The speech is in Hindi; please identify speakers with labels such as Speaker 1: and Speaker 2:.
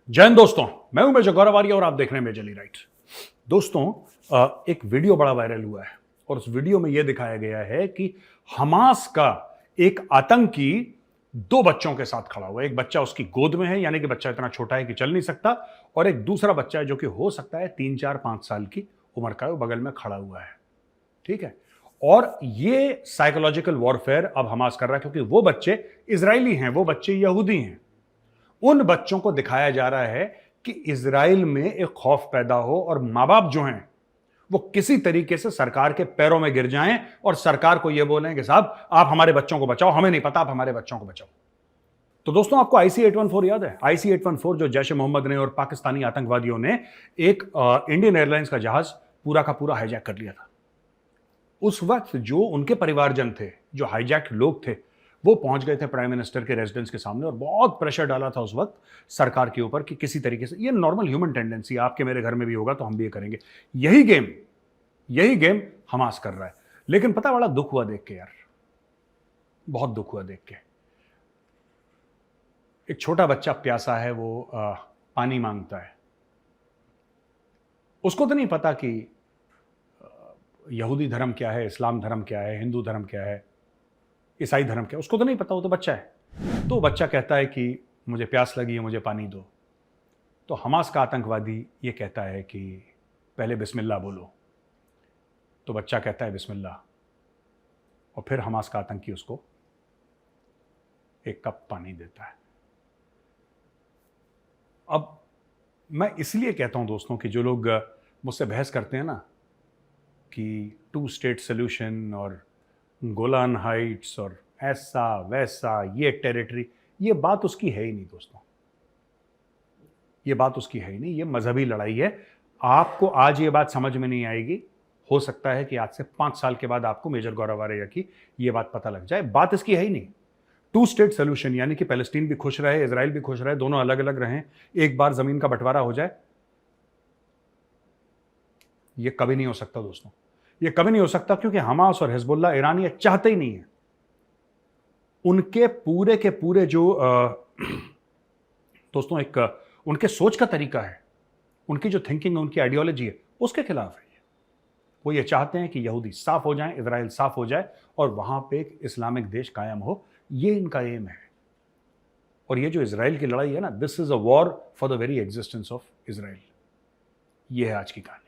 Speaker 1: जय हिंद दोस्तों, मैं हूं मेजर गौरव आर्य और आप देख रहे हैं मेजरली राइट। दोस्तों, एक वीडियो बड़ा वायरल हुआ है और उस वीडियो में यह दिखाया गया है कि हमास का एक आतंकी दो बच्चों के साथ खड़ा हुआ है। एक बच्चा उसकी गोद में है, यानी कि बच्चा इतना छोटा है कि चल नहीं सकता, और एक दूसरा बच्चा है जो कि हो सकता है 3, 4, 5 साल की उम्र का है, वो बगल में खड़ा हुआ है। ठीक है। और ये साइकोलॉजिकल वॉरफेयर अब हमास कर रहा है, क्योंकि वो बच्चे इजरायली हैं, वो बच्चे यहूदी हैं। उन बच्चों को दिखाया जा रहा है कि इजराइल में एक खौफ पैदा हो और मां बाप जो हैं वो किसी तरीके से सरकार के पैरों में गिर जाएं और सरकार को यह बोलें कि साहब आप हमारे बच्चों को बचाओ, हमें नहीं पता, आप हमारे बच्चों को बचाओ। तो दोस्तों, आपको IC-814 याद है? IC-814 जो जैश ए मोहम्मद ने और पाकिस्तानी आतंकवादियों ने एक इंडियन एयरलाइंस का जहाज पूरा का पूरा हाईजैक कर लिया था। उस वक्त जो उनके परिवारजन थे, जो हाईजैक लोग थे, वो पहुंच गए थे प्राइम मिनिस्टर के रेजिडेंस के सामने और बहुत प्रेशर डाला था उस वक्त सरकार के ऊपर कि किसी तरीके से, ये नॉर्मल ह्यूमन टेंडेंसी, आपके मेरे घर में भी होगा तो हम भी ये करेंगे। यही गेम हमास कर रहा है। लेकिन पता, बड़ा दुख हुआ देख के यार, बहुत दुख हुआ देख के। एक छोटा बच्चा प्यासा है, वो पानी मांगता है। उसको तो नहीं पता कि यहूदी धर्म क्या है, इस्लाम धर्म क्या है, हिंदू धर्म क्या है, ईसाई धर्म क्या, उसको तो नहीं पता, वो तो बच्चा है। तो बच्चा कहता है कि मुझे प्यास लगी है, मुझे पानी दो। तो हमास का आतंकवादी ये कहता है कि पहले बिस्मिल्लाह बोलो। तो बच्चा कहता है बिस्मिल्लाह, और फिर हमास का आतंकी उसको एक कप पानी देता है। अब मैं इसलिए कहता हूं दोस्तों कि जो लोग मुझसे बहस करते हैं ना कि 2 स्टेट सोल्यूशन और गोलान हाइट्स और ऐसा वैसा, ये टेरिटरी, ये बात उसकी है ही नहीं दोस्तों। ये बात उसकी है ही नहीं, ये मजहबी लड़ाई है। आपको आज ये बात समझ में नहीं आएगी, हो सकता है कि आज से 5 साल के बाद आपको मेजर गौरव आर्य की ये बात पता लग जाए। बात इसकी है ही नहीं। 2 स्टेट सोल्यूशन यानी कि पैलेस्टीन भी खुश रहे, इजराइल भी खुश रहे, दोनों अलग अलग रहें, एक बार जमीन का बंटवारा हो जाए, ये कभी नहीं हो सकता दोस्तों। ये कभी नहीं हो सकता, क्योंकि हमास और हिजबुल्लाह, ईरान ये चाहते ही नहीं है। उनके पूरे के पूरे जो दोस्तों एक उनके सोच का तरीका है, उनकी जो थिंकिंग है, उनकी आइडियोलॉजी है, उसके खिलाफ है। वो ये चाहते हैं कि यहूदी साफ हो जाएं, इजराइल साफ हो जाए और वहां पे एक इस्लामिक देश कायम हो। ये इनका एम है। और ये जो इजराइल की लड़ाई है ना, this is a war for the very existence of Israel. ये है आज की कहानी।